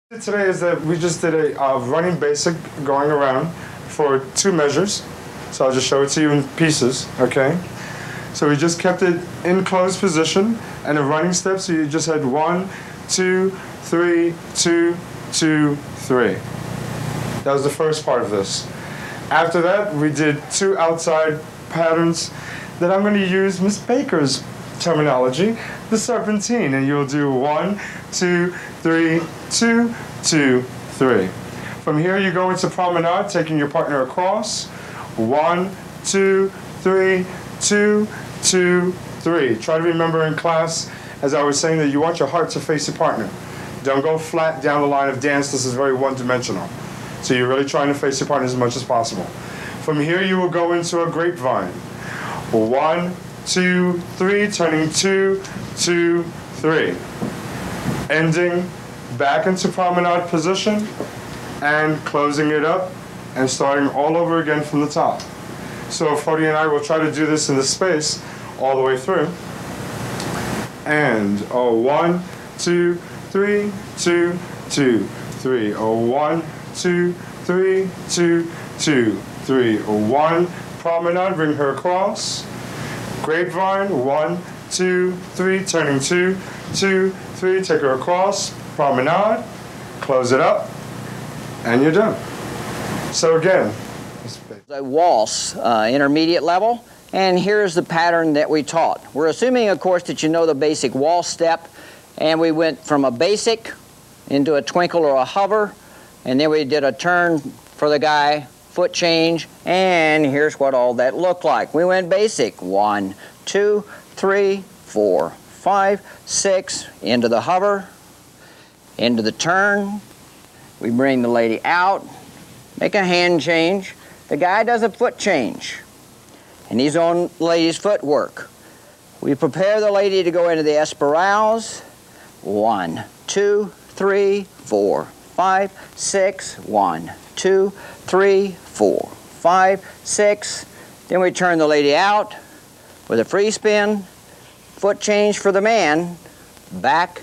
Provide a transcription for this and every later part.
Today is that we just did a running basic going around for 2 measures. So I'll just show it to you in pieces, okay? So we just kept it in closed position and a running step, so you just had 1, 2, 3, 2, 2, 3. That was the first part of this. After that, we did 2 outside patterns that I'm going to use Miss Baker's terminology, the Serpentine, and you'll do 1, 2, 3, 2, 2, 3. From here, you go into Promenade, taking your partner across. 1, 2, 3, 2, 2, 3. Try to remember in class, as I was saying, that you want your heart to face your partner. Don't go flat down the line of dance. This is very one-dimensional. So you're really trying to face your partner as much as possible. From here, you will go into a grapevine. 1, 2, 3, turning 2, 2, 3. Ending back into Promenade position and closing it up and starting all over again from the top. So Fody and I will try to do this in the space all the way through. And 1, 2, 3, 2, 2, 3. 1, 2, 3, 2, 2, 3. 1. Promenade, bring her across. Grapevine, 1, 2, 3, turning 2, 2, 3, take her across. Promenade, close it up, and you're done. So again, a waltz, intermediate level, and here's the pattern that we taught. We're assuming, of course, that you know the basic waltz step, and we went from a basic into a twinkle or a hover, and then we did a turn for the guy, foot change, and here's what all that looked like. We went basic, 1, 2, 3, 4, 5, 6, into the hover, into the turn. We bring the lady out, make a hand change. The guy does a foot change, and he's on the lady's footwork. We prepare the lady to go into the espadrilles. 1, 2, 3, 4, 5, 6, 1, 2, 3, 4, 5, 6. Then we turn the lady out with a free spin, foot change for the man, back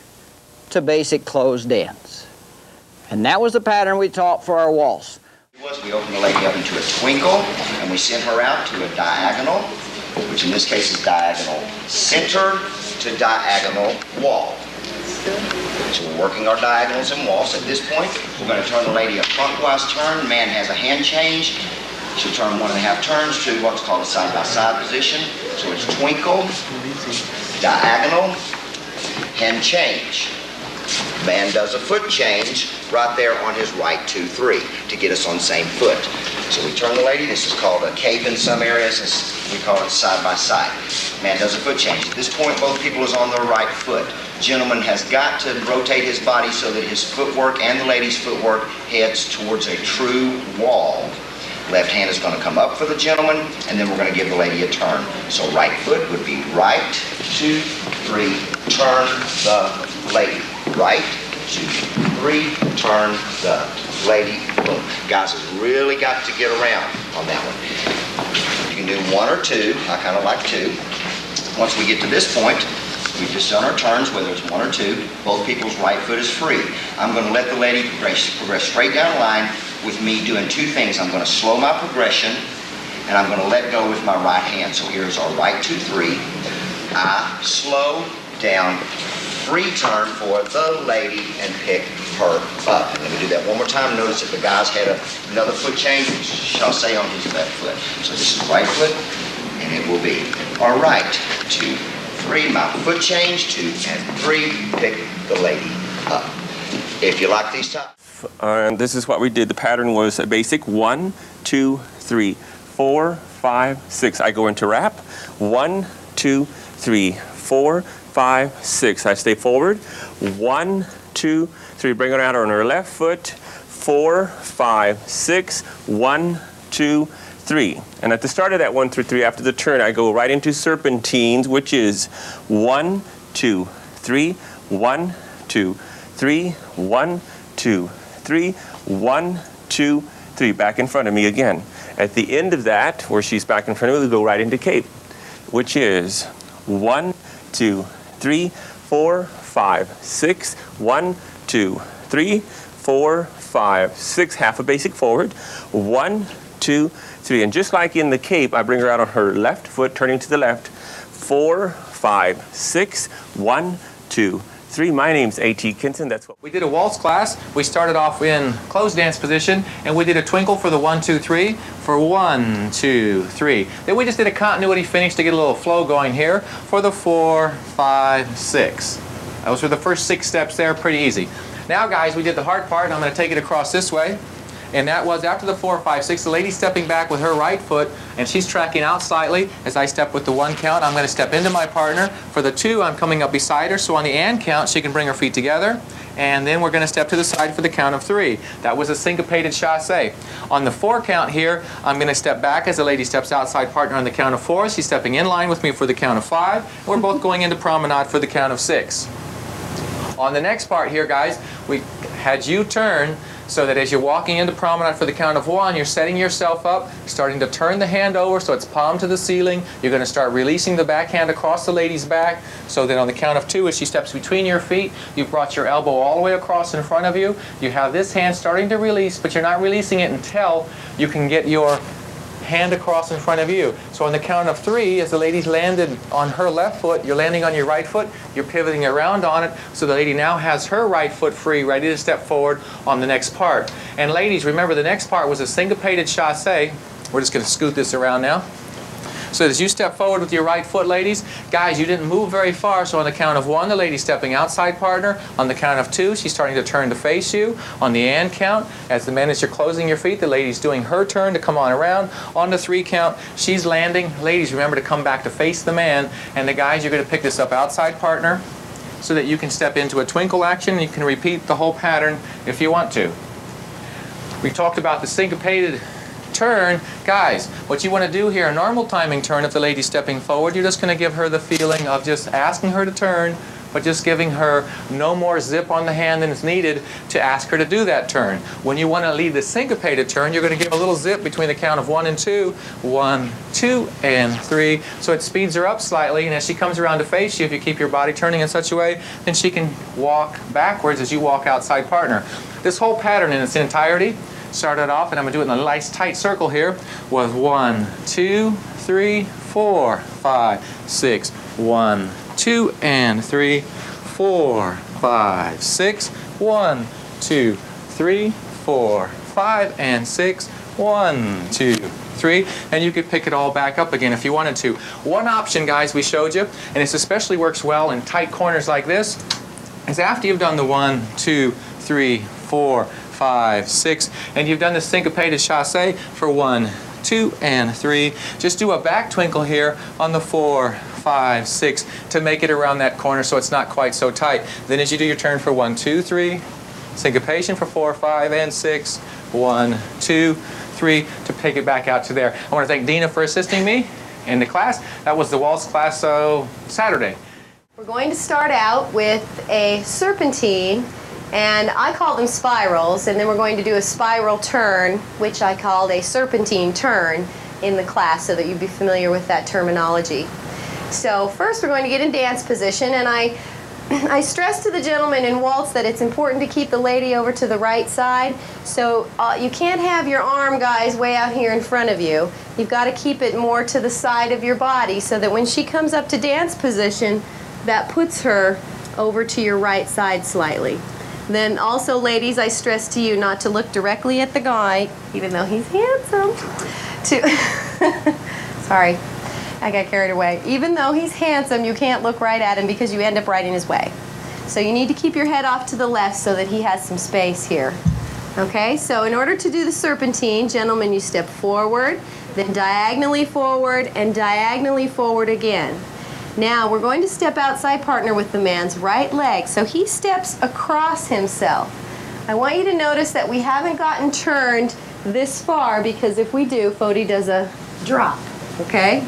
to basic closed dance. And that was the pattern we taught for our waltz. We open the lady up into a twinkle, and we send her out to a diagonal, which in this case is diagonal center to diagonal wall. So we're working our diagonals and waltz. At this point, we're going to turn the lady a frontwise turn. Man has a hand change. She'll turn 1.5 turns to what's called a side-by-side position. So it's twinkle, diagonal, hand change. Man does a foot change right there on his right 2, 3 to get us on same foot. So we turn the lady. This is called a cape in some areas. We call it side by side. Man does a foot change. At this point, both people is on their right foot. Gentleman has got to rotate his body so that his footwork and the lady's footwork heads towards a true wall. Left hand is going to come up for the gentleman, and then we're going to give the lady a turn. So right foot would be right, 2, 3, turn the lady. Right, 2, 3, turn the lady, boom. Guys have really got to get around on that one. You can do 1 or 2, I kind of like 2. Once we get to this point, we've just done our turns, whether it's 1 or 2, both people's right foot is free. I'm going to let the lady progress straight down the line with me doing 2 things. I'm going to slow my progression, and I'm going to let go with my right hand. So here's our right 2, 3. I slow down, free turn for the lady and pick her up. And let me do that one more time. Notice that the guy's had another foot change, chasse on his left foot. So this is right foot, and it will be our right 2, 3, my foot change, 2 and 3, pick the lady up. If you like these times. And this is what we did. The pattern was a basic 1, 2, 3, 4, 5, 6. I go into wrap. 1, 2, 3, 4, 5, 6. I stay forward. 1, 2, 3. Bring her out on her left foot. 4, 5, 6. 1, 2, 3. And at the start of that 1, 2, 3, after the turn, I go right into serpentines, which is 1, 2, 3, 1, 2, 3, 1, 2, 3, 1, 2, 3. Back in front of me again. At the end of that, where she's back in front of me, we go right into cape, which is 1, 2, 3, 4, 5, 6. 1, 2, 3, 4, 5, 6, half a basic forward. 1, 2, 3. And just like in the cape, I bring her out on her left foot, turning to the left. 4, 5, 6, 1, 2, 3. My name's A.T. Kinson. That's what we did. A waltz class. We started off in closed dance position, and we did a twinkle for the 1, 2, 3 for 1, 2, 3. Then we just did a continuity finish to get a little flow going here for the 4, 5, 6. Those were the first 6 steps there. Pretty easy. Now, guys, we did the hard part. I'm going to take it across this way. And that was after the 4, 5, 6, the lady stepping back with her right foot, and she's tracking out slightly as I step with the 1 count. I'm going to step into my partner. For the 2, I'm coming up beside her, so on the and count, she can bring her feet together. And then we're going to step to the side for the count of 3. That was a syncopated chasse. On the 4 count here, I'm going to step back as the lady steps outside partner on the count of 4. She's stepping in line with me for the count of 5. We're both going into promenade for the count of 6. On the next part here, guys, we had you turn so that as you're walking into promenade for the count of 1, you're setting yourself up, starting to turn the hand over so it's palm to the ceiling. You're going to start releasing the backhand across the lady's back so that on the count of 2, as she steps between your feet, you've brought your elbow all the way across in front of you. You have this hand starting to release, but you're not releasing it until you can get your hand across in front of you. So on the count of 3, as the lady's landed on her left foot, you're landing on your right foot, you're pivoting around on it, so the lady now has her right foot free, ready to step forward on the next part. And ladies, remember the next part was a syncopated chasse. We're just going to scoot this around now. So as you step forward with your right foot, ladies, guys, you didn't move very far. So on the count of 1, the lady's stepping outside partner. On the count of 2, she's starting to turn to face you. On the and count, as the man, as you're closing your feet, the lady's doing her turn to come on around. On the 3 count, she's landing. Ladies, remember to come back to face the man. And the guys, you're going to pick this up outside partner so that you can step into a twinkle action. You can repeat the whole pattern if you want to. We talked about the syncopated turn. Guys, what you want to do here, a normal timing turn, if the lady's stepping forward, you're just going to give her the feeling of just asking her to turn, but just giving her no more zip on the hand than is needed to ask her to do that turn. When you want to lead the syncopated turn, you're going to give a little zip between the count of 1 and 2. 1, 2, and 3. So it speeds her up slightly, and as she comes around to face you, if you keep your body turning in such a way, then she can walk backwards as you walk outside partner. This whole pattern in its entirety started off, and I'm going to do it in a nice tight circle here, was 1, 2, 3, 4, 5, 6. 1, 2, and 3, 4, 5, 6. 1, 2, 3, 4, 5, and 6. 1, 2, 3. And you could pick it all back up again if you wanted to. One option, guys, we showed you, and this especially works well in tight corners like this, is after you've done the 1, 2, 3, 4, 5, 6, and you've done the syncopated chasse for 1, 2, and 3. Just do a back twinkle here on the 4, 5, 6 to make it around that corner so it's not quite so tight. Then as you do your turn for 1, 2, 3, syncopation for 4, 5, and 6. 1, 2, 3 to take it back out to there. I want to thank Dina for assisting me in the class. That was the waltz class Saturday. We're going to start out with a serpentine, and I call them spirals, and then we're going to do a spiral turn, which I called a serpentine turn in the class so that you'd be familiar with that terminology. So first we're going to get in dance position, and I stress to the gentleman in waltz that it's important to keep the lady over to the right side. So you can't have your arm, guys, way out here in front of you. You've got to keep it more to the side of your body so that when she comes up to dance position, that puts her over to your right side slightly. Then also, ladies, I stress to you not to look directly at the guy, even though he's handsome. Sorry, I got carried away. Even though he's handsome, you can't look right at him because you end up right in his way. So you need to keep your head off to the left so that he has some space here. Okay, so in order to do the serpentine, gentlemen, you step forward, then diagonally forward, and diagonally forward again. Now we're going to step outside partner with the man's right leg. So he steps across himself. I want you to notice that we haven't gotten turned this far because if we do, Fody does a drop, okay,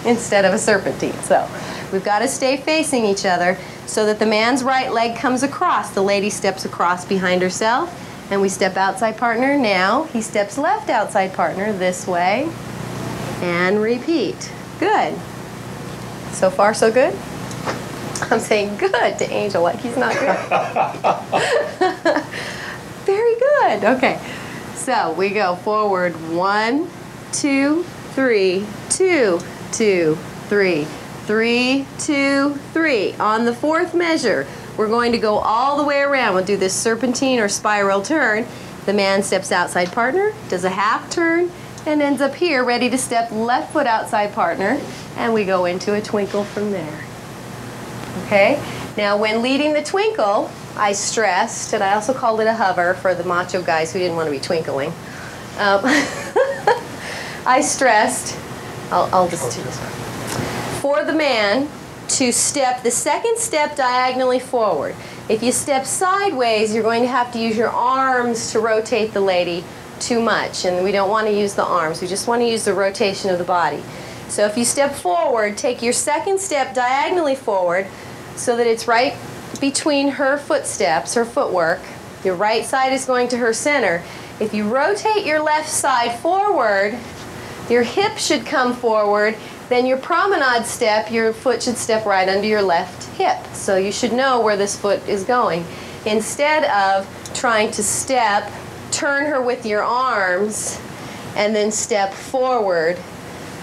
instead of a serpentine. So we've got to stay facing each other so that the man's right leg comes across. The lady steps across behind herself, and we step outside partner. Now he steps left outside partner this way, and repeat. Good. So far, so good? I'm saying good to Angel like he's not good. Very good. Okay. So we go forward 1, 2, 3, 2, 2, 3, 3, 2, 3. On the fourth measure, we're going to go all the way around. We'll do this serpentine or spiral turn. The man steps outside partner, does a half turn, and ends up here ready to step left foot outside partner, and we go into a twinkle from there. Okay? Now when leading the twinkle, I stressed, and I also called it a hover for the macho guys who didn't want to be twinkling. I stressed, I'll just do this one. For the man to step the second step diagonally forward. If you step sideways, you're going to have to use your arms to rotate the lady too much, and we don't want to use the arms. We just want to use the rotation of the body. So if you step forward, take your second step diagonally forward so that it's right between her footsteps, her footwork. Your right side is going to her center. If you rotate your left side forward, your hip should come forward. Then your promenade step, your foot should step right under your left hip. So you should know where this foot is going. Instead of trying to step, turn her with your arms, and then step forward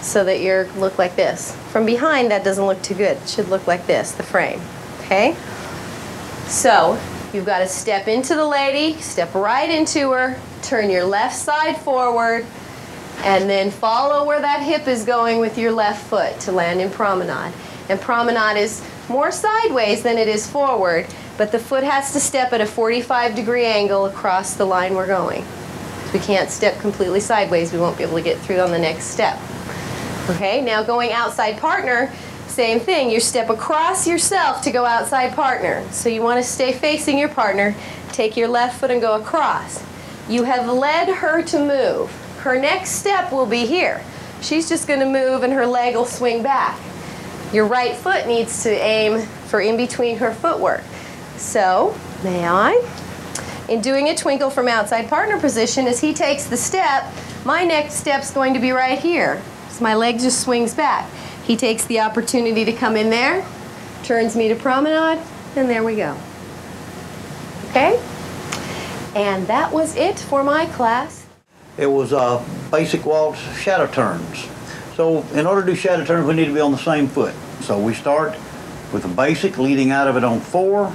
so that you look like this. From behind, that doesn't look too good. It should look like this, the frame. Okay? So you've got to step into the lady, step right into her, turn your left side forward, and then follow where that hip is going with your left foot to land in promenade. And promenade is more sideways than it is forward, but the foot has to step at a 45-degree angle across the line we're going. We can't step completely sideways. We won't be able to get through on the next step. Okay, now going outside partner, same thing. You step across yourself to go outside partner. So you want to stay facing your partner, take your left foot and go across. You have led her to move. Her next step will be here. She's just going to move and her leg will swing back. Your right foot needs to aim for in between her footwork. So, may I? In doing a twinkle from outside partner position, as he takes the step, my next step's going to be right here. So my leg just swings back. He takes the opportunity to come in there, turns me to promenade, and there we go. Okay? And that was it for my class. It was basic waltz shadow turns. So in order to do shadow turns, we need to be on the same foot. So we start with a basic, leading out of it on 4,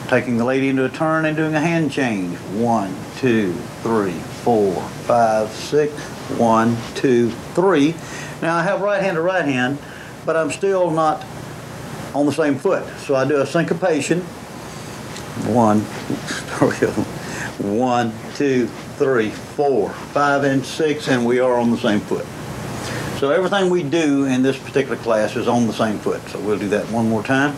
taking the lady into a turn and doing a hand change. 1, 2, 3, 4, 5, 6, 1, 2, 3. Now I have right hand to right hand, but I'm still not on the same foot. So I do a syncopation. 1, 2, 3, 4, 5, and 6, and we are on the same foot. So everything we do in this particular class is on the same foot. So we'll do that one more time.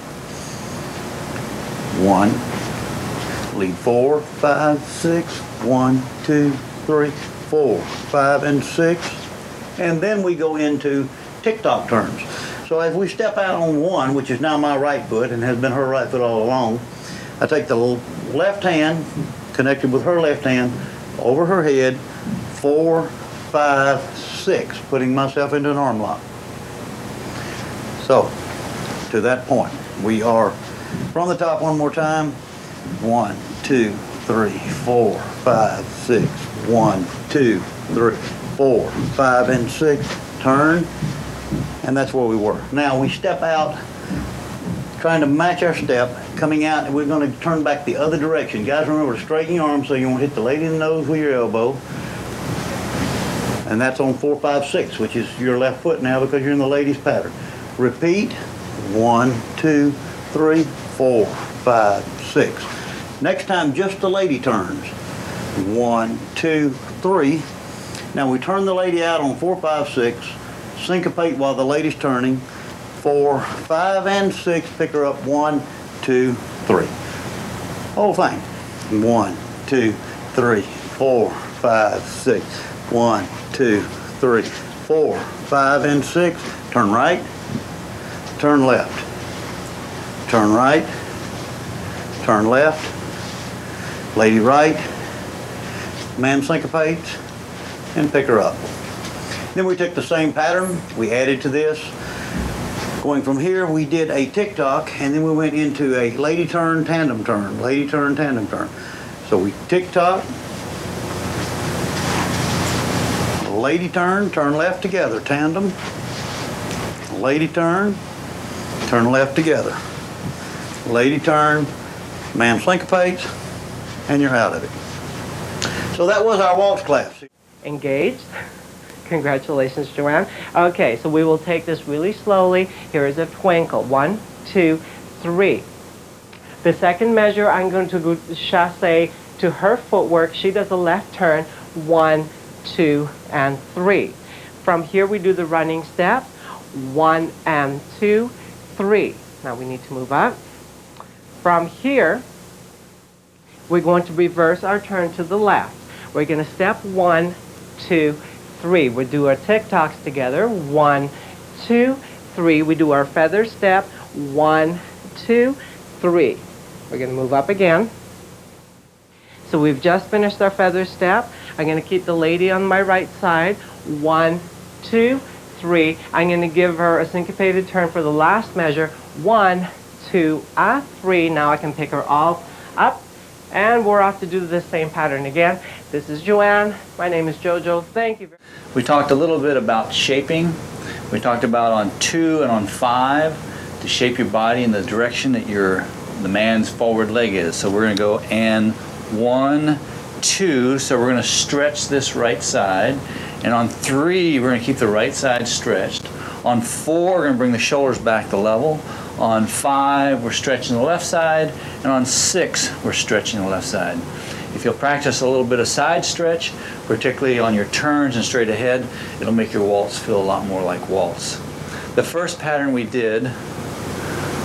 1, lead 4, 5, 6, 1, 2, 3, 4, 5, and 6, and then we go into tick-tock turns. So as we step out on 1, which is now my right foot and has been her right foot all along, I take the left hand connected with her left hand over her head, 4, 5, 6, putting myself into an arm lock. So, to that point, we are from the top one more time. 1, 2, 3, 4, 5, 6, 1, 2, 3, 4, 5, and 6, turn, and that's where we were. Now we step out, trying to match our step, coming out, and we're going to turn back the other direction. Guys, remember to straighten your arms so you won't hit the lady in the nose with your elbow. And that's on 4, 5, 6, which is your left foot now because you're in the lady's pattern. Repeat. 1, 2, 3, 4, 5, 6. Next time, just the lady turns. 1, 2, 3. Now we turn the lady out on 4, 5, 6. Syncopate while the lady's turning. 4, 5, and 6. Pick her up. 1, 2, 3. Whole thing. 1, 2, 3, 4, 5, 6. 1, 2, 3, 4, 5, and 6. Turn right. Turn left. Turn right. Turn left. Lady right. Man syncopates and pick her up. Then we took the same pattern. We added to this. Going from here, we did a tick-tock, and then we went into a lady turn, tandem turn, lady turn, tandem turn. So we tick-tock, lady turn, turn left together, tandem. Lady turn left together. Lady turn, man syncopates, and you're out of it. So that was our waltz class. Engaged. Congratulations, Joanne. Okay, so we will take this really slowly. Here is a twinkle. 1, 2, 3. The second measure, I'm going to go chasse to her footwork. She does a left turn. 1, 2, and 3. From here, we do the running step. 1 and 2, 3. Now we need to move up. From here, we're going to reverse our turn to the left. We're going to step 1, 2, 3. We do our tick-tocks together. 1, 2, 3. We do our feather step. 1, 2, 3. We're going to move up again. So we've just finished our feather step. I'm going to keep the lady on my right side. 1, 2, 3. I'm going to give her a syncopated turn for the last measure. 1, 2, 3. Now I can pick her all up. And we're off to do the same pattern again. This is Joanne. My name is JoJo. Thank you. We talked a little bit about shaping. We talked about on 2 and on 5 to shape your body in the direction that the man's forward leg is. So we're going to go and 1, 2. So we're going to stretch this right side. And on 3, we're going to keep the right side stretched. On 4, we're going to bring the shoulders back to level. On 5, we're stretching the left side. And on 6, we're stretching the left side. If you'll practice a little bit of side stretch, particularly on your turns and straight ahead, it'll make your waltz feel a lot more like waltz. The first pattern we did,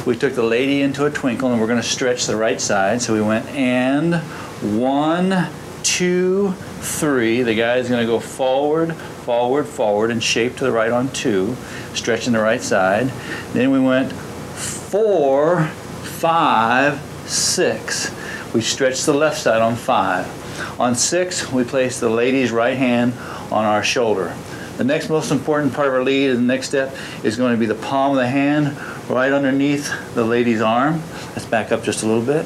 we took the lady into a twinkle and we're going to stretch the right side. So we went and 1, 2, 3. The guy is going to go forward, forward, forward, and shape to the right on 2, stretching the right side. Then we went 4, 5, 6. We stretched the left side on 5. On 6, we placed the lady's right hand on our shoulder. The next most important part of our lead and the next step is going to be the palm of the hand right underneath the lady's arm. Let's back up just a little bit.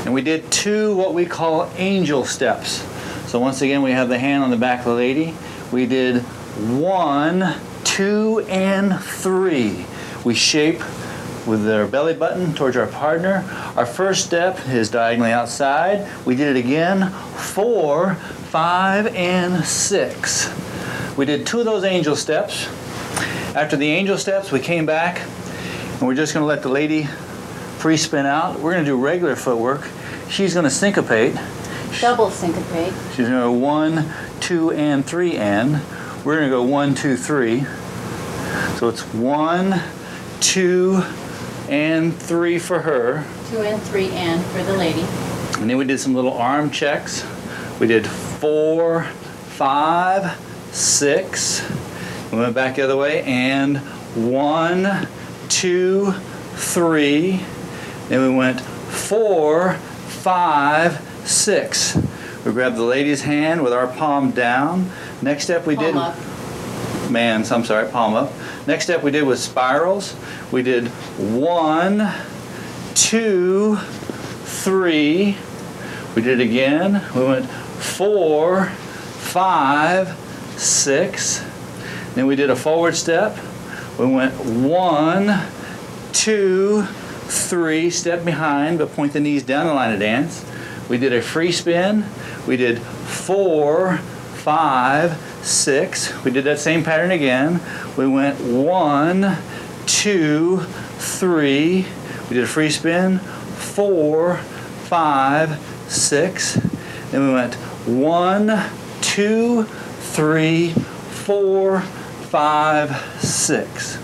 And we did 2 what we call angel steps. So once again, we have the hand on the back of the lady. We did 1, 2, and 3. We shape with our belly button towards our partner. Our first step is diagonally outside. We did it again. 4, 5, and 6. We did 2 of those angel steps. After the angel steps, we came back and we're just going to let the lady free spin out. We're going to do regular footwork. She's going to syncopate. Double syncopate. She's going to go 1, 2, and 3, and. We're going to go 1, 2, 3. So it's 1, 2, and 3 for her. 2 and 3 and for the lady. And then we did some little arm checks. We did 4, 5, 6. We went back the other way and 1, 2, 3. Then we went 4, 5, 6. We grabbed the lady's hand with our palm down. Next step we did. Palm up. Palm up. Next step we did was spirals. We did 1, 2, 3. We did it again. We went 4, 5, 6. Then we did a forward step. We went 1, 2, 3. Step behind, but point the knees down the line of dance. We did a free spin. We did 4, 5, 6. We did that same pattern again. We went 1, 2, 3. We did a free spin. 4, 5, 6. Then we went 1, 2, 3, 4, 5, 6.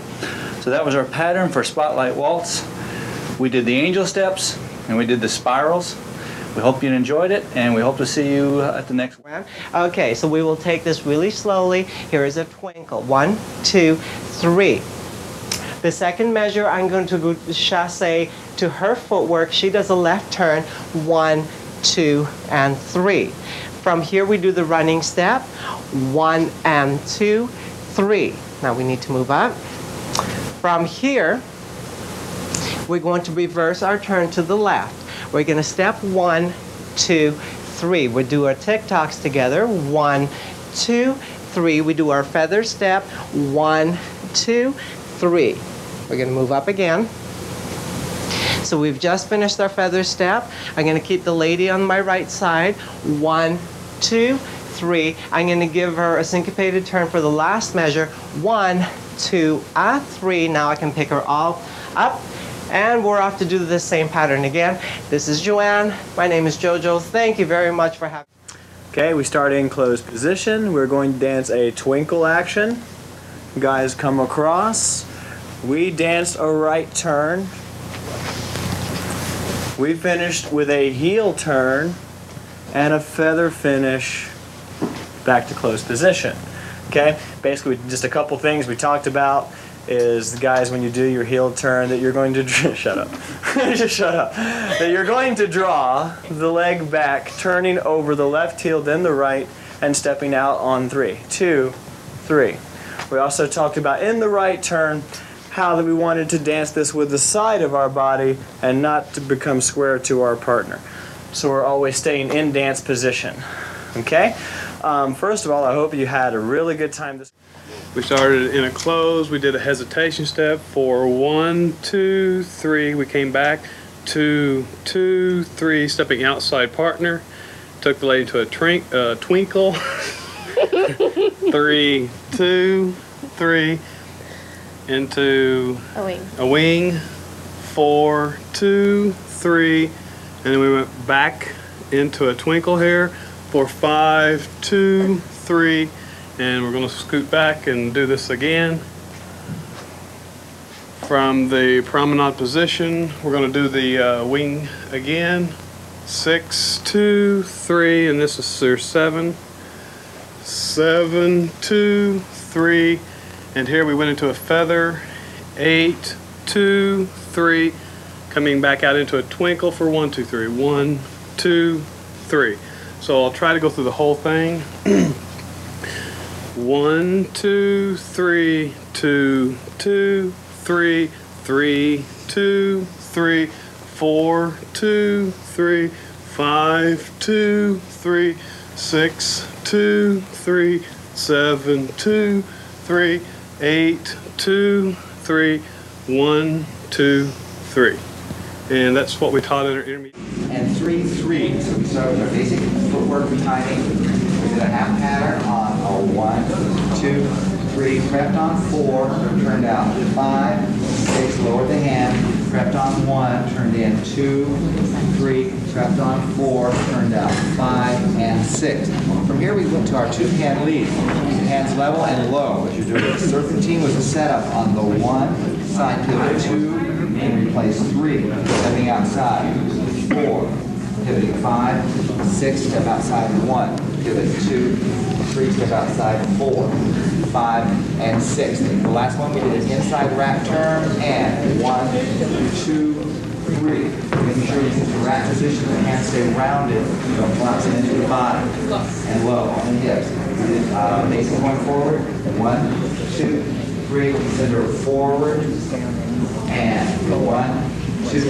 So that was our pattern for Spotlight Waltz. We did the angel steps and we did the spirals. We hope you enjoyed it, and we hope to see you at the next one. Okay, so we will take this really slowly. Here is a twinkle. 1, 2, 3. The second measure, I'm going to go chasse to her footwork. She does a left turn. 1, 2, and 3. From here, we do the running step. 1 and 2, 3. Now we need to move up. From here, we're going to reverse our turn to the left. We're going to step 1, 2, 3. We'll do our tick-tocks together. 1, 2, 3. We do our feather step. 1, 2, 3. We're going to move up again. So we've just finished our feather step. I'm going to keep the lady on my right side. 1, 2, 3. I'm going to give her a syncopated turn for the last measure. 1, 2, 3. Now I can pick her all up. And we're off to do the same pattern again. This is Joanne. My name is JoJo. Thank you very much for having me. Okay, we start in closed position. We're going to dance a twinkle action. Guys come across. We danced a right turn. We finished with a heel turn and a feather finish back to closed position. Okay, basically just a couple things we talked about is, guys, when you do your heel turn, that you're going to shut up. Just shut up. That you're going to draw the leg back, turning over the left heel, then the right, and stepping out on 3. 2, 3. We also talked about in the right turn how that we wanted to dance this with the side of our body and not to become square to our partner. So we're always staying in dance position. Okay? First of all, I hope you had a really good time this. We started in a close. We did a hesitation step for 1, 2, 3. We came back 2, 2, 3, stepping outside partner. Took the lady to a twinkle. 3, 2, 3. Into a wing. 4, 2, 3. And then we went back into a twinkle here for 5, 2, 3. And we're going to scoot back and do this again. From the promenade position, we're going to do the wing again. 6, 2, 3, and this is your 7. 7, 2, 3, and here we went into a feather. 8, 2, 3, coming back out into a twinkle for 1, 2, 3. 1, 2, 3. So I'll try to go through the whole thing. 1, 2, 3, 2, 2, 3, 3, 2, 3, 4, 2, 3, 5, 2, 3, 6, 2, 3, 7, 2, 3, 8, 2, 3, 1, 2, 3. And that's what we taught in our intermediate. And 3, 3. So we start with our basic footwork timing. We did a half pattern on a 1, 2, 3, crept on 4, turned out 5, 6, lowered the hand, crept on 1, turned in 2, 3, crept on 4, turned out 5, and 6. From here we went to our 2-hand lead. Hands level and low. What you're doing. Serpentine was a setup on the 1, side pivot 2, and replace 3, stepping outside 4, pivoting 5, 6, step outside 1, pivot 2, 3, step outside 4, 5, and 6. The last one we did an inside rack turn and 1, 2, 3. Making sure you get the rack position, the hands stay rounded, don't collapse into the bottom and low on the hips. We did basic going forward. 1, 2, 3. Send her forward and 1, 2,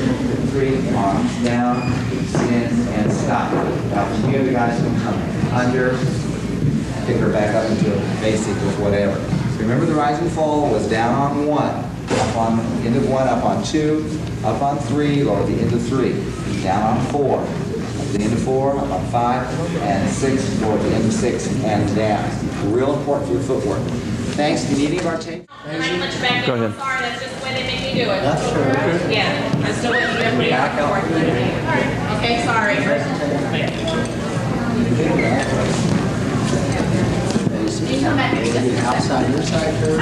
3. Arms down, spin, and stop. Now from here the guys can come under, pick her back up into a basic with whatever. Remember the rise and fall was down on 1, up on the end of 1, up on 2, up on 3, lower the end of 3, down on 4, up the end of 4, up on 5, and 6, lower the end of 6, and down. Real important for your footwork. Thanks. Do you need any of our tape? Go ahead. Sorry, that's just the way they make me do it. That's sure. Yeah, that's the way you do it. Okay, sorry. You come back and outside your side here.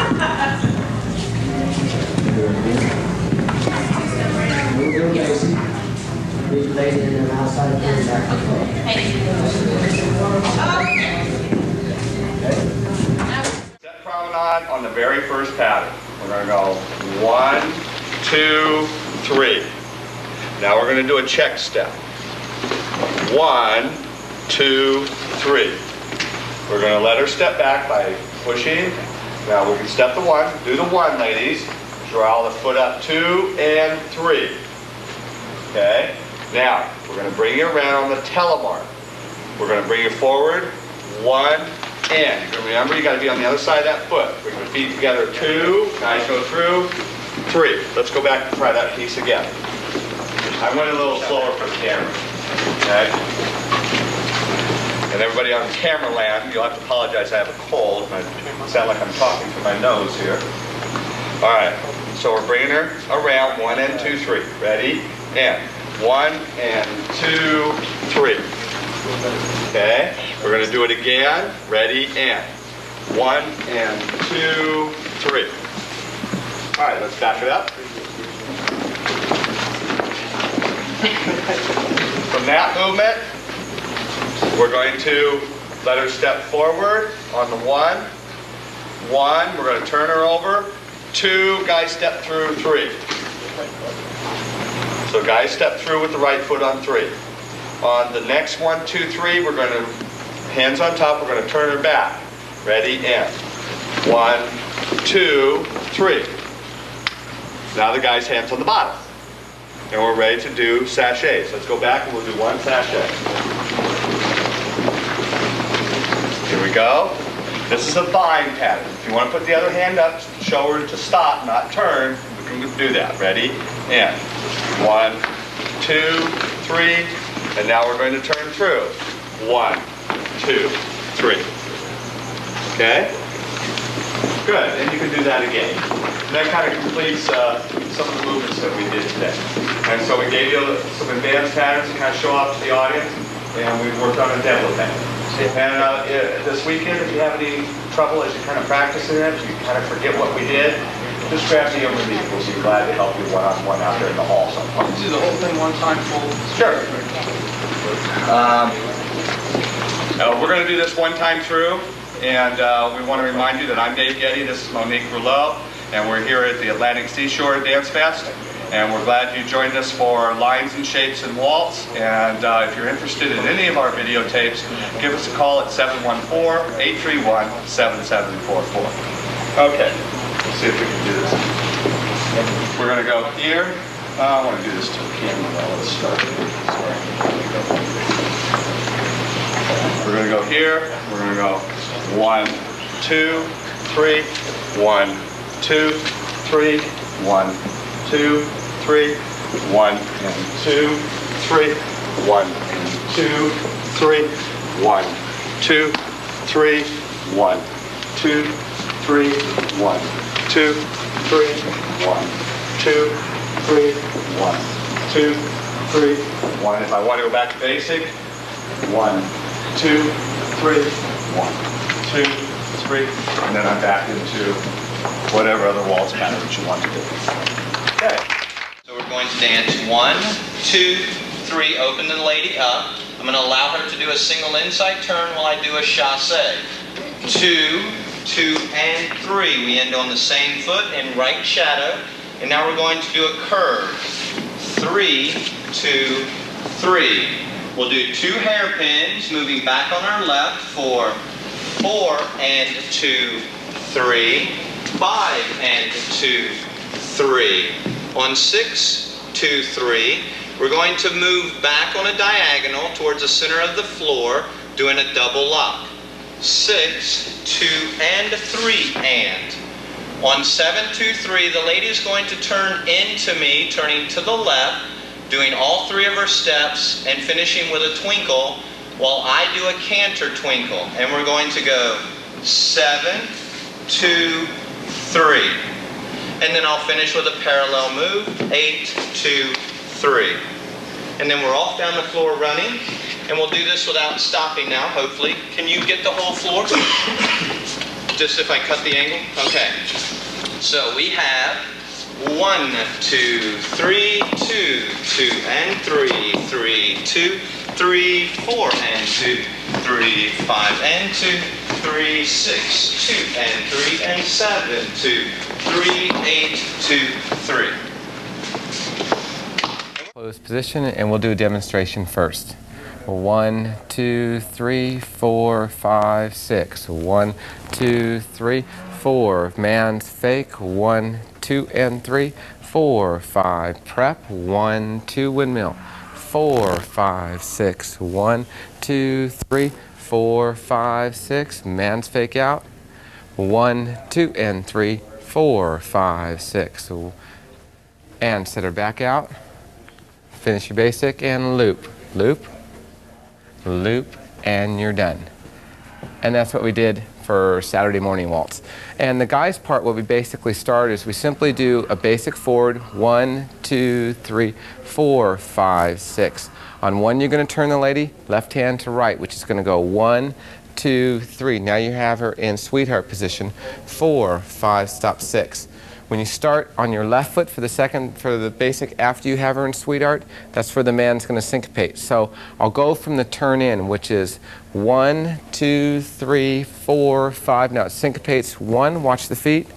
Move your waist. Move your legs in and outside here. Back to floor. Set promenade on the very first pattern. We're going to go 1, 2, 3. Now we're going to do a check step. 1, 2, 3. We're going to let her step back by pushing. Now we can step the 1. Do the 1, ladies. Draw the foot up 2 and 3. Okay? Now we're going to bring you around on the telemark. We're going to bring you forward 1, and. Remember, you got to be on the other side of that foot. Bring the feet together, 2, guys go through, 3. Let's go back and try that piece again. I went a little slower for the camera, okay? And everybody on camera land, you'll have to apologize, I have a cold. I sound like I'm talking through my nose here. All right, so we're bringing her around, 1 and 2, 3. Ready, and 1 and 2, 3. Okay, we're going to do it again. Ready, and 1 and 2, 3. All right, let's back it up. From that movement, we're going to let her step forward on the 1. 1, we're going to turn her over. 2, guys step through, 3. So guys step through with the right foot on 3. On the next 1, 2, 3, we're going to, hands on top, we're going to turn her back. Ready, and 1, 2, 3. Now the guy's hands on the bottom. And we're ready to do sachets. Let's go back and we'll do 1 sachet. Here we go. This is a bind pattern. If you want to put the other hand up, show her to stop, not turn, we can do that. Ready? And 1, 2, 3. And now we're going to turn through. 1, 2, 3. Okay? Good. And you can do that again. And that kind of completes some of the movements that we did today. And so we gave you some advanced patterns to kind of show off to the audience, and we worked on a demo pattern. And this weekend, if you have any trouble as you're kind of practicing it, you kind of forget what we did, just grab me over me. We'll be glad to help you one-on-one out there in the hall sometime. Do the whole thing one time full? Sure. We're going to do this one time through, and we want to remind you that I'm Dave Getty, this is Monique Rouleau, and we're here at the Atlantic Seashore Dance Fest. And we're glad you joined us for Lines and Shapes and Waltz. And if you're interested in any of our videotapes, give us a call at 714-831-7744. Okay, let's see if we can do this. We're going to go here. I want to do this to the camera though. Let's start. We're going to go here. We're going to go 1, 2, 3, 1, 2, 3, 1, 2, 3, 1 and 2, 3, 1 and 2, 3, 1, 2, 3, 1, 2, 3, 1, 2, 3, 1, 2, 3, 1, 2, 3, 1. If I want to go back to basic, 1, 2, 3, 1, 2, 3, and then I'm back into whatever other waltz patterns you want to do. Okay. So we're going to dance 1, 2, 3, open the lady up. I'm going to allow her to do a single inside turn while I do a chasse. 2, 2, and 3. We end on the same foot in right shadow. And now we're going to do a curve. 3, 2, 3. We'll do 2 hairpins, moving back on our left for 4 and 2, 3, 5 and 2, 3. On 6, 2, 3, we're going to move back on a diagonal towards the center of the floor, doing a double lock. 6, 2, and 3, and. On 7, 2, 3, the lady is going to turn into me, turning to the left, doing all 3 of her steps, and finishing with a twinkle, while I do a canter twinkle. And we're going to go 7, 2, 3. And then I'll finish with a parallel move, 8, 2, 3. And then we're off down the floor running, and we'll do this without stopping now, hopefully. Can you get the whole floor? Just if I cut the angle? Okay. So we have 1, 2, 3, 2, 2, and 3, 3, 2, 3, 4, and 2, 3, 5, and 2, 3, 6, 2, and 3, and 7, 2, 3, 8, 2, 3. Closed position, and we'll do a demonstration first. 1, 2, 3, 4, 5, 6. 1, 2, 3, 4. Man's fake. 1, 2, and 3, 4, 5. Prep. 1, 2, windmill. 4, 5, 6. 1, 2, 3, 4, 5, 6. Man's fake out. 1, 2, and 3, 4, 5, 6. And set her back out. Finish your basic and loop, loop, loop, and you're done. And that's what we did for Saturday morning waltz. And the guys part, what we basically start is we simply do a basic forward, 1, 2, 3, 4, 5, 6. On 1, you're going to turn the lady left hand to right, which is going to go 1, 2, 3. Now you have her in sweetheart position, 4, 5, stop, 6. When you start on your left foot for the basic, after you have her in sweetheart, that's where the man's going to syncopate. So I'll go from the turn in, which is 1, 2, 3, 4, 5. Now it syncopates 1, watch the feet.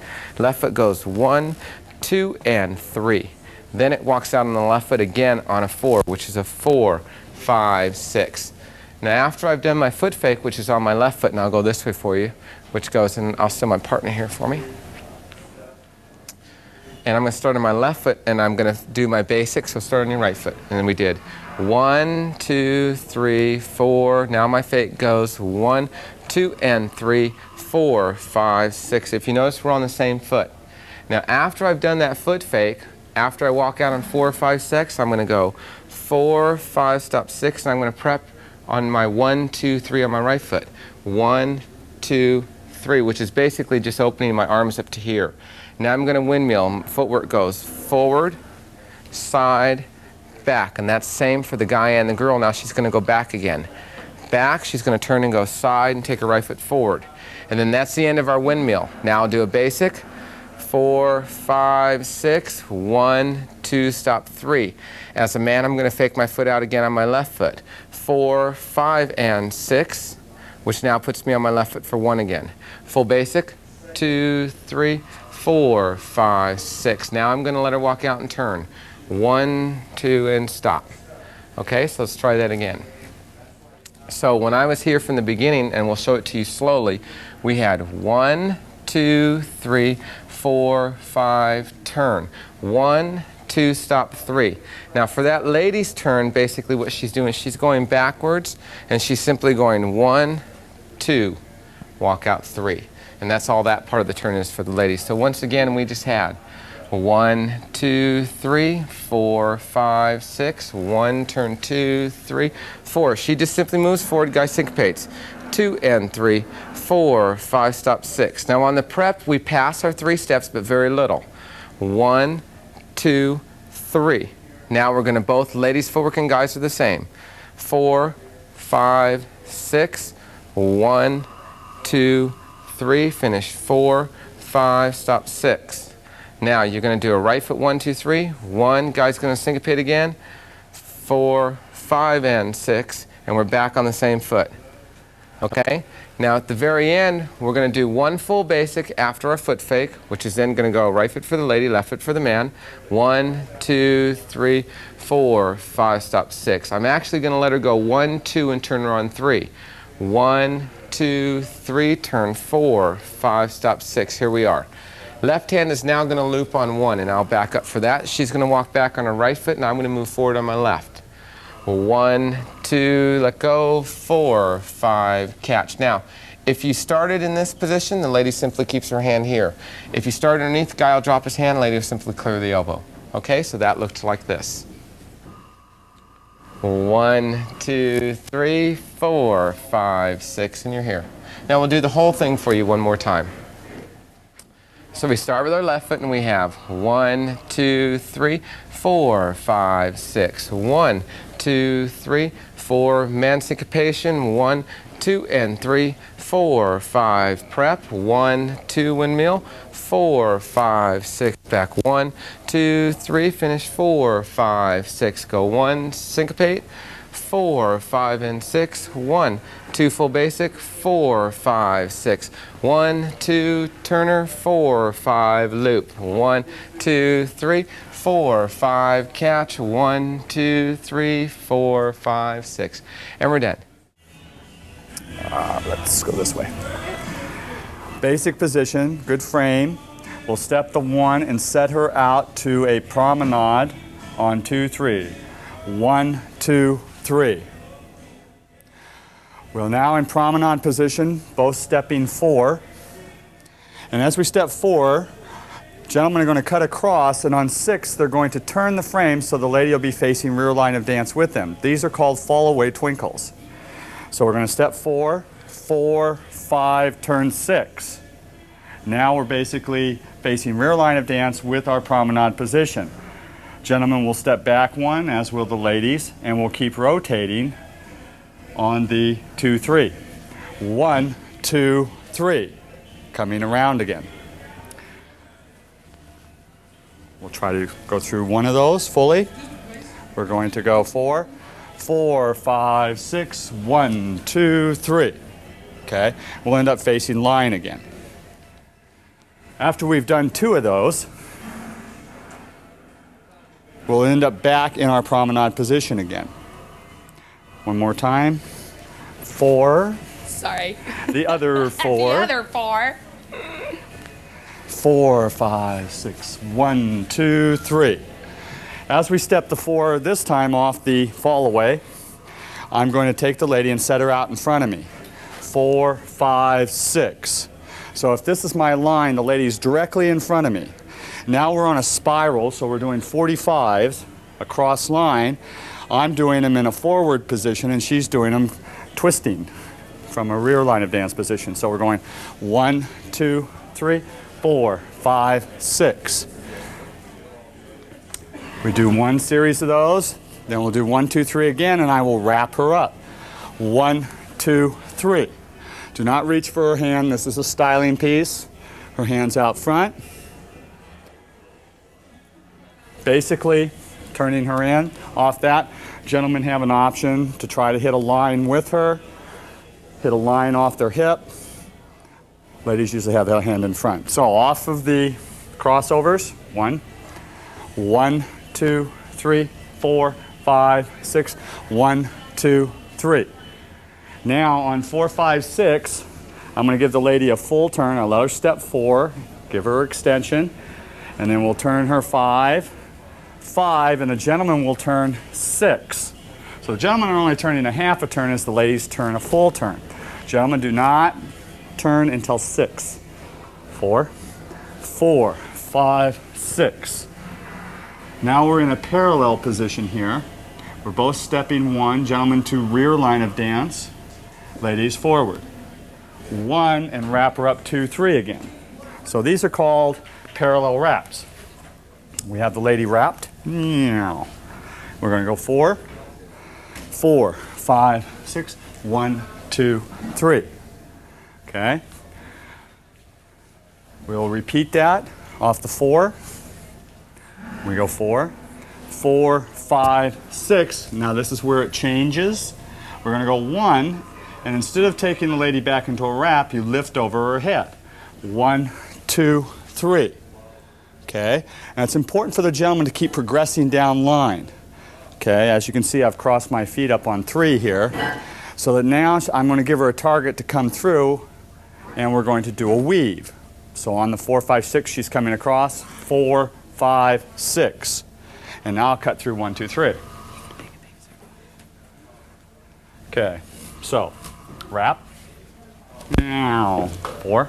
Left foot goes 1, 2, and 3. Then it walks out on the left foot again on a 4, which is a 4, 5, 6. Now after I've done my foot fake, which is on my left foot, and I'll go this way for you, which goes, and I'll send my partner here for me. And I'm going to start on my left foot, and I'm going to do my basic, so start on your right foot. And then we did 1, 2, 3, 4. Now my fake goes 1, 2, and 3, 4, 5, 6. If you notice, we're on the same foot. Now after I've done that foot fake, after I walk out on 4, 5, 6, I'm going to go 4, 5, stop, 6, and I'm going to prep on my 1, 2, 3 on my right foot. 1, 2, 3, which is basically just opening my arms up to here. Now I'm going to windmill. Footwork goes forward, side, back. And that's same for the guy and the girl. Now she's going to go back again. Back, she's going to turn and go side and take her right foot forward. And then that's the end of our windmill. Now I'll do a basic. 4, 5, 6, 1, 2, stop, 3. As a man, I'm going to fake my foot out again on my left foot. 4, 5, and 6, which now puts me on my left foot for 1 again. Full basic. 2, 3, 4, 5, 6. Now I'm going to let her walk out and turn. 1, 2, and stop. Okay, so let's try that again. So when I was here from the beginning, and we'll show it to you slowly, we had 1, 2, 3, 4, 5, turn. 1, 2, stop, 3. Now for that lady's turn, basically what she's doing, she's going backwards, and she's simply going 1, 2, walk out 3. And that's all that part of the turn is for the ladies. So once again, we just had 1, 2, 3, 4, 5, 6. 1, turn 2, 3, 4. She just simply moves forward, guy syncopates. 2 and 3, 4, 5, stop, 6. Now on the prep, we pass our 3 steps, but very little. 1, 2, 3. Now we're going to both ladies' footwork and guys are the same. 4, 5, 6. 1, 2, 3, finish 4, 5, stop, 6. Now you're going to do a right foot 1, 2, 3. 1, guy's going to syncopate again. 4, 5, and 6, and we're back on the same foot. Okay? Now at the very end, we're going to do 1 full basic after our foot fake, which is then going to go right foot for the lady, left foot for the man. 1, 2, 3, 4, 5, stop, 6. I'm actually going to let her go 1, 2, and turn her on 3. 1, 2, 3, turn 4, 5, stop, 6. Here we are. Left hand is now going to loop on 1, and I'll back up for that. She's going to walk back on her right foot, and I'm going to move forward on my left. 1, 2, let go, 4, 5, catch. Now, if you started in this position, the lady simply keeps her hand here. If you start underneath, the guy will drop his hand, the lady will simply clear the elbow. Okay, so that looks like this. 1, 2, 3, 4, 5, 6, and you're here. Now we'll do the whole thing for you one more time. So we start with our left foot and we have 1, 2, 3, 4, 5, 6. 1, 2, 3, 4. Man syncopation. 1, 2, and 3, 4, 5. Prep. 1, 2, windmill. 4, 5, 6. Back. 1, 2, 3. Finish. 4, 5, 6. Go 1. Syncopate. 4, 5, and 6. 1, 2, full basic. 4, 5, 6. 1, 2, turner. 4, 5, loop. 1, 2, 3, 4, 5, catch. 1, 2, 3, 4, 5, 6. And we're done. Let's go this way. Basic position, good frame. We'll step the 1 and set her out to a promenade on 2, 3. 1, 2, 3. We're now in promenade position, both stepping 4. And as we step 4, gentlemen are going to cut across, and on 6, they're going to turn the frame so the lady will be facing rear line of dance with them. These are called fall away twinkles. So we're going to step 4, 4, 5, turn 6. Now we're basically facing rear line of dance with our promenade position. Gentlemen will step back 1, as will the ladies, and we'll keep rotating on the 2, 3. 1, 2, 3. Coming around again. We'll try to go through one of those fully. We're going to go 4, 4, 5, 6, 1, 2, 3. Okay, we'll end up facing line again. After we've done 2 of those, we'll end up back in our promenade position again. One more time. 4. Sorry. The other 4. The other 4. 4, 5, 6, 1, 2, 3. As we step the 4 this time off the fall away, I'm going to take the lady and set her out in front of me. 4, 5, 6. So if this is my line, the lady's directly in front of me. Now we're on a spiral, so we're doing 45s across line. I'm doing them in a forward position, and she's doing them twisting from a rear line of dance position. So we're going 1, 2, 3, 4, 5, 6. We do one series of those, then we'll do 1, 2, 3 again, and I will wrap her up. 1, 2, 3. Do not reach for her hand. This is a styling piece. Her hand's out front. Basically, turning her in. Off that, gentlemen have an option to try to hit a line with her, hit a line off their hip. Ladies usually have their hand in front. So off of the crossovers, 1, 1, 2, 3, 4, 5, 6, 1, 2, 3. Now on 4, 5, 6, I'm going to give the lady a full turn. I'll let her step 4, give her extension, and then we'll turn her 5, 5, and the gentleman will turn 6. So the gentlemen are only turning a half a turn as the ladies turn a full turn. Gentlemen do not turn until 6. 4, 4, 5, 6. Now we're in a parallel position here. We're both stepping 1, gentlemen to rear line of dance, ladies forward. 1 and wrap her up 2, 3 again. So these are called parallel wraps. We have the lady wrapped. We're going to go 4, 4, 5, 6, 1, 2, 3. Okay. We'll repeat that off the 4. We go 4, 4, 5, 6. Now this is where it changes. We're going to go 1, and instead of taking the lady back into a wrap, you lift over her head. 1, 2, 3. Okay? And it's important for the gentleman to keep progressing down line. Okay? As you can see, I've crossed my feet up on 3 here. So that now I'm going to give her a target to come through, and we're going to do a weave. So on the 4, 5, 6, she's coming across. 4, 5, 6. And now I'll cut through 1, 2, 3. Okay. So, wrap. Now, 4,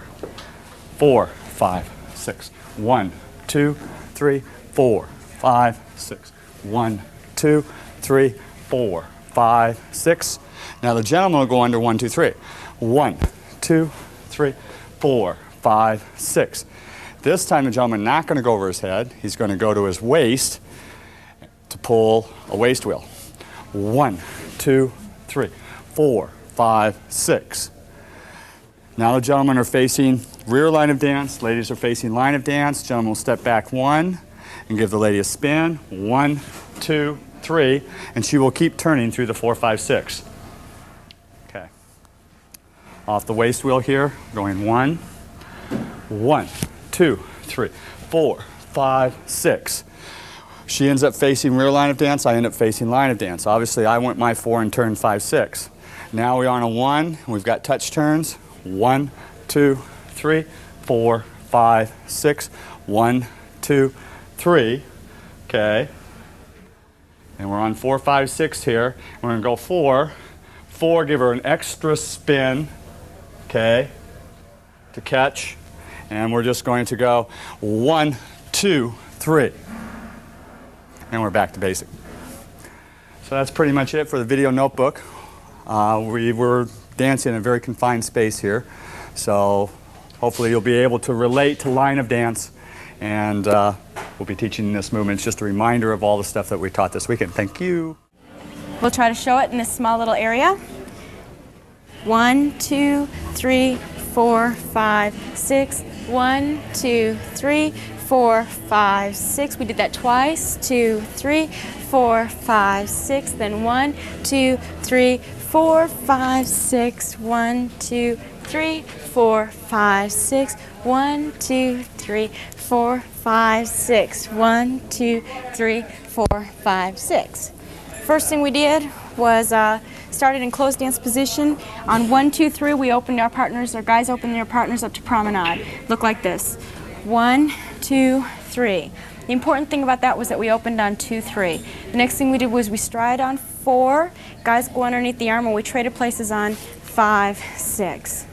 4, 5, 6. 1, 2, 3, 4, 5, 6. 1, 2, 3, 4, 5, 6. Now the gentleman will go under 1, 2, 3. 1, 2, 3, 4, 5, 6. This time the gentleman not going to go over his head. He's going to go to his waist to pull a waist wheel. 1, 2, 3, 4, 5, 6. Now the gentlemen are facing rear line of dance. Ladies are facing line of dance. Gentleman will step back 1 and give the lady a spin. 1, 2, 3, and she will keep turning through the 4, 5, 6. Okay. Off the waist wheel here, going 1, 1, 2, 3, 4, 5, 6. She ends up facing rear line of dance. I end up facing line of dance. Obviously, I went my 4 and turned 5, 6. Now we're on a 1. We've got touch turns. 1, 2, 3, 4, 5, 6. 1, 2, 3. Okay. And we're on 4, 5, 6 here. We're going to go 4, 4, give her an extra spin, okay, to catch. And we're just going to go 1, 2, 3. And we're back to basic. So that's pretty much it for the video notebook. We were dancing in a very confined space here. So hopefully you'll be able to relate to line of dance. And we'll be teaching this movement. It's just a reminder of all the stuff that we taught this weekend. Thank you. We'll try to show it in this small little area. 1, 2, 3, 4, 5, 6. 1, 2, 3, 4, 5, 6. We did that twice. 2, 3, 4, 5, 6. Then 1, 2, 3, 4, 5, 6. 1, 2, 3, 4, 5, 6. 1, 2, 3, 4, 5, 6. 1, 2, 3, 4, 5, 6. First thing we did was started in closed dance position. On 1, 2, 3, we opened our partners, our guys opened their partners up to promenade. Look like this. 1, 2, 3. The important thing about that was that we opened on 2, 3. The next thing we did was we stride on 4. Guys go underneath the arm, and we traded places on 5, 6.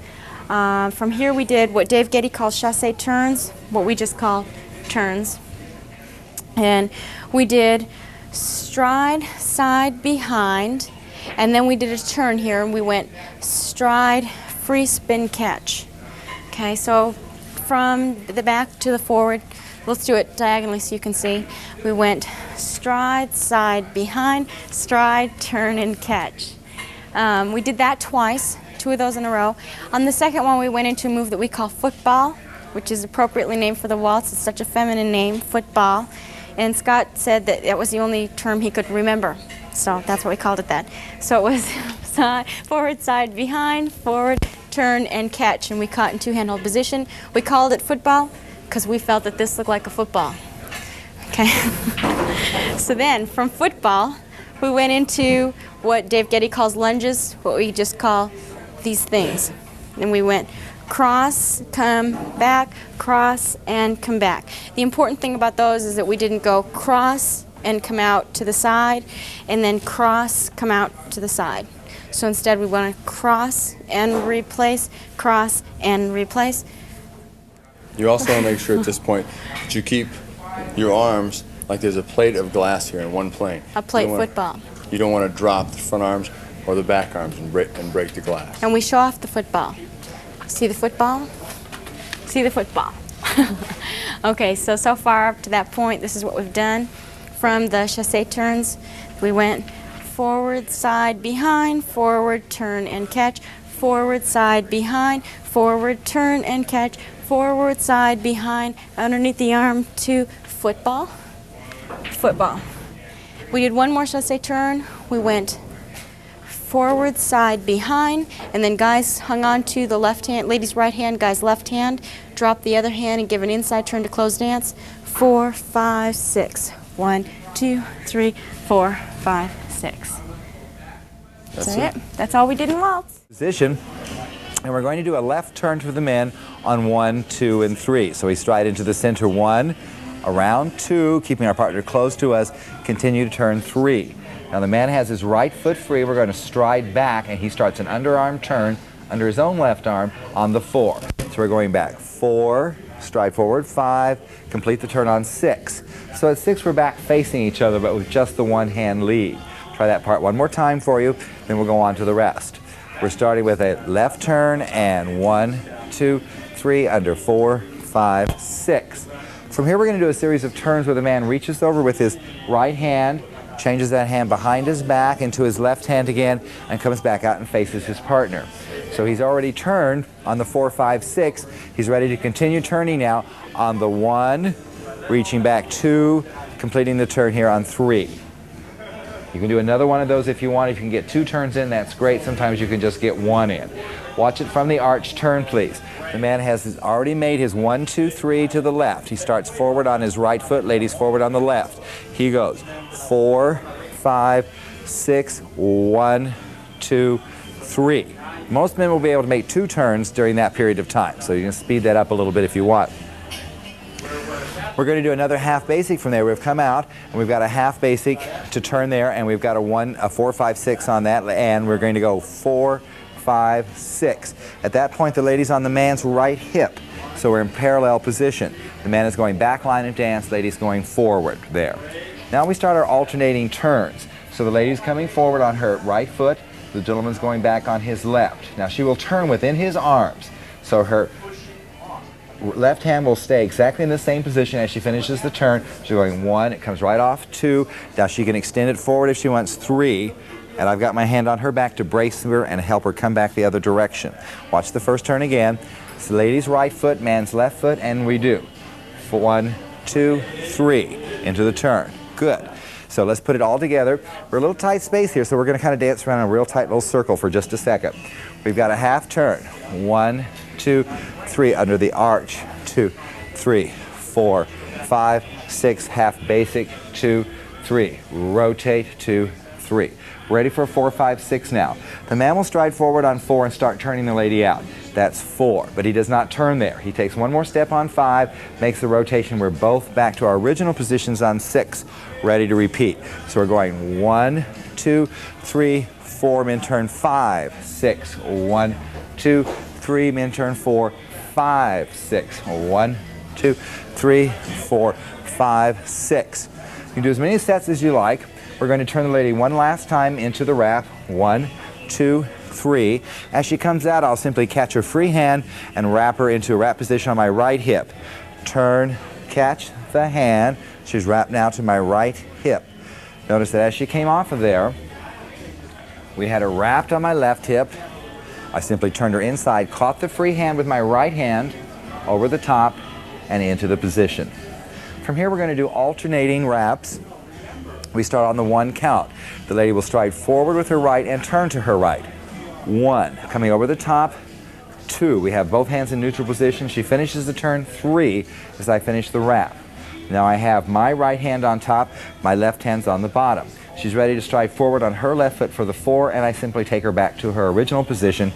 From here we did what Dave Getty calls Chasse Turns, what we just call turns. And we did stride, side, behind, and then we did a turn here, and we went stride, free spin, catch. Okay, so from the back to the forward, let's do it diagonally so you can see. We went stride, side, behind, stride, turn, and catch. We did that twice, 2 of those in a row. On the second one, we went into a move that we call football, which is appropriately named for the waltz. It's such a feminine name, football. And Scott said that that was the only term he could remember. So that's what we called it that. So it was side, forward, side, behind, forward, turn, and catch. And we caught in two-hand hold position. We called it football because we felt that this looked like a football. Okay. So then from football, we went into what Dave Getty calls lunges, what we just call these things. And we went cross, come back, cross, and come back. The important thing about those is that we didn't go cross and come out to the side, and then cross, come out to the side. So instead we want to cross and replace, cross and replace. You also want to make sure at this point that you keep your arms like there's a plate of glass here in one plane. A plate football. You don't want to drop the front arms or the back arms and break the glass. And we show off the football. See the football? See the football. Okay, so far up to that point, this is what we've done. From the Chasse Turns, we went forward, side, behind, forward, turn, and catch, forward, side, behind, forward, turn, and catch, forward, side, behind, underneath the arm to football, football. We did one more Chasse Turn. We went forward, side, behind, and then guys hung on to the left hand, ladies' right hand, guys' left hand, drop the other hand and give an inside turn to close dance. 4, 5, 6. 1, 2, 3, 4, 5, 6. That's it. That's all we did in waltz. Position, and we're going to do a left turn for the men on 1, 2, and 3. So we stride into the center 1, around 2, keeping our partner close to us, continue to turn 3. Now the man has his right foot free. We're going to stride back, and he starts an underarm turn under his own left arm on the 4. So we're going back 4, stride forward 5, complete the turn on 6. So at 6 we're back facing each other, but with just the one hand lead. Try that part one more time for you, then we'll go on to the rest. We're starting with a left turn and 1, 2, 3, under 4, 5, 6. From here we're going to do a series of turns where the man reaches over with his right hand, changes that hand behind his back into his left hand again, and comes back out and faces his partner. So he's already turned on the 4, 5, 6. He's ready to continue turning now on the 1, reaching back 2, completing the turn here on 3. You can do another one of those if you want. If you can get 2 turns in, that's great. Sometimes you can just get 1 in. Watch it from the arch turn, please. The man has already made his 1, 2, 3 to the left. He starts forward on his right foot, ladies forward on the left. He goes 4, 5, 6, 1, 2, 3. Most men will be able to make 2 turns during that period of time, so you can speed that up a little bit if you want. We're going to do another half basic from there. We've come out and we've got a half basic to turn there, and we've got a 4, 5, 6 on that, and we're going to go 4, 5, 6. At that point, the lady's on the man's right hip, so we're in parallel position. The man is going back line of dance, lady's going forward there. Now we start our alternating turns. So the lady's coming forward on her right foot, the gentleman's going back on his left. Now she will turn within his arms, so her left hand will stay exactly in the same position as she finishes the turn. She's going 1, it comes right off, 2, now she can extend it forward if she wants, 3, and I've got my hand on her back to brace her and help her come back the other direction. Watch the first turn again. It's the lady's right foot, man's left foot, and we do 1, 2, 3 into the turn. Good. So let's put it all together. We're a little tight space here, so we're going to kind of dance around in a real tight little circle for just a second. We've got a half turn. 1, 2, 3 under the arch. 2, 3, 4, 5, 6. Half basic. 2, 3. Rotate. 2, 3. Ready for 4, 5, 6 now. The man will stride forward on 4 and start turning the lady out. That's 4, but he does not turn there. He takes one more step on 5, makes the rotation. We're both back to our original positions on 6, ready to repeat. So we're going 1, 2, 3, 4, men turn 5, 6, 1, 2, 3, men turn 4, 5, 6, 1, 2, 3, 4, 5, 6. You can do as many sets as you like. We're going to turn the lady one last time into the wrap. 1, 2, 3. As she comes out, I'll simply catch her free hand and wrap her into a wrap position on my right hip. Turn, catch the hand. She's wrapped now to my right hip. Notice that as she came off of there, we had her wrapped on my left hip. I simply turned her inside, caught the free hand with my right hand over the top and into the position. From here, we're going to do alternating wraps. We start on the 1 count. The lady will stride forward with her right and turn to her right. 1, coming over the top. 2, we have both hands in neutral position. She finishes the turn. 3, as I finish the wrap. Now I have my right hand on top, my left hand's on the bottom. She's ready to stride forward on her left foot for the 4, and I simply take her back to her original position.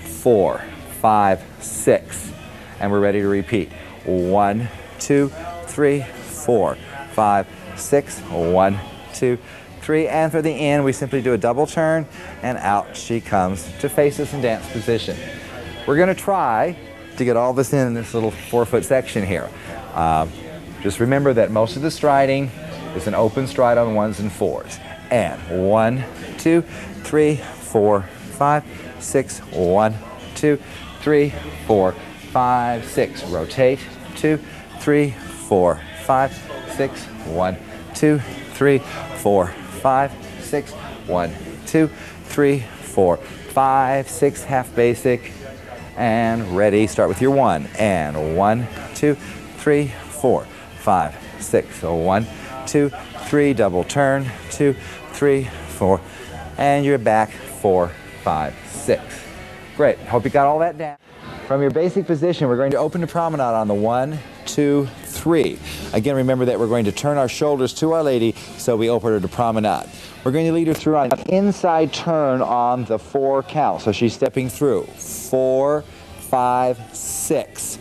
4, 5, 6, and we're ready to repeat. 1, 2, 3, 4, 5, 6, 1, 2, 3, and for the end we simply do a double turn and out she comes to face us in dance position. We're going to try to get all this in this little 4-foot section here. Just remember that most of the striding is an open stride on 1s and 4s. And 1, 2, 3, 4, 5, 6, 1, 2, 3, 4, 5, 6. Rotate. 2, 3, 4, 5, 6, 1, 2, 3, 4, 5, 6, 1, 2, 3, 4, 5, 6, half basic, and ready. Start with your 1, and 1, 2, 3, 4, 5, 6, so 1, 2, 3, double turn, 2, 3, 4, and you're back, 4, 5, 6. Great, hope you got all that down. From your basic position, we're going to open the promenade on the 1, 2, 3. Again, remember that we're going to turn our shoulders to our lady, so we open her to promenade. We're going to lead her through an inside turn on the 4 count. So she's stepping through. 4, 5, 6.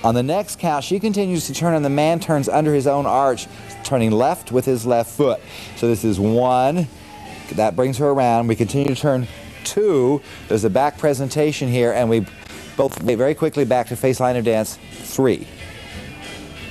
On the next count, she continues to turn, and the man turns under his own arch, turning left with his left foot. So this is 1. That brings her around. We continue to turn 2. There's a back presentation here, and we both very quickly back to face line of dance. 3.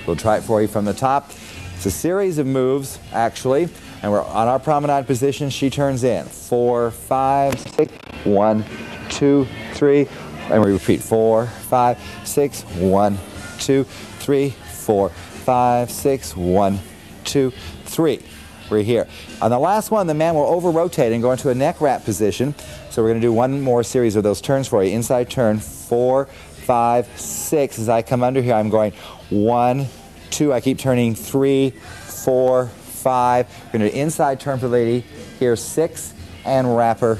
We'll try it for you from the top. It's a series of moves, actually, and we're on our promenade position. She turns in. 4, 5, 6, 1, 2, 3, and we repeat. 4, 5, 6, 1, 2, 3, 4, 5, 6, 1, 2, 3. We're here. On the last one, the man will over-rotate and go into a neck wrap position. So we're going to do one more series of those turns for you. Inside turn, 4, 5, 6. As I come under here, I'm going 1, 2. I keep turning 3, 4, 5. We're going to do inside turn for the lady. Here, 6, and wrap her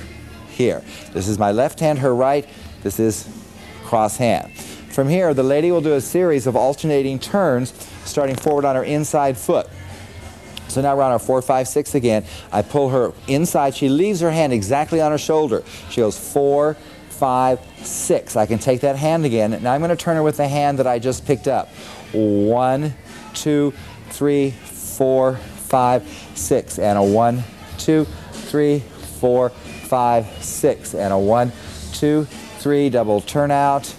here. This is my left hand, her right. This is cross hand. From here, the lady will do a series of alternating turns, starting forward on her inside foot. So now we're on our 4, 5, 6 again. I pull her inside. She leaves her hand exactly on her shoulder. She goes 4, 5, 6. I can take that hand again. Now I'm going to turn her with the hand that I just picked up. 1, 2, 3, 4, 5, 6, and a 1, 2, 3, 4, 5, 6, and a 1, 2, 3, double turnout,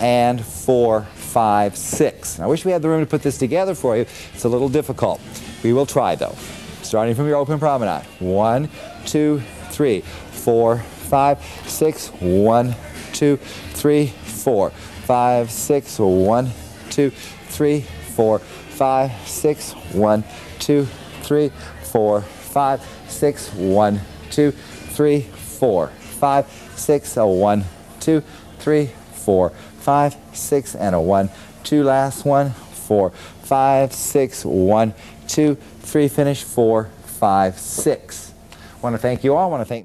and 4, 5, 6. I wish we had the room to put this together for you. It's a little difficult. We will try though. Starting from your open promenade. 1, 2, 3, 4, 5, 6, 1, 2, 3, 4, 5, 6, 1, 2, 3, 4, 5, 6, 1, 2, 3, 4, 5, 6, 1, 2, 3, 4, 5, 6, a 1, 2, 3, 4, 5, 6, and a 1, 2, last one, 4, 5, 6, 1, 2, 3, finish, 4, 5, 6. I want to thank you all. I want to thank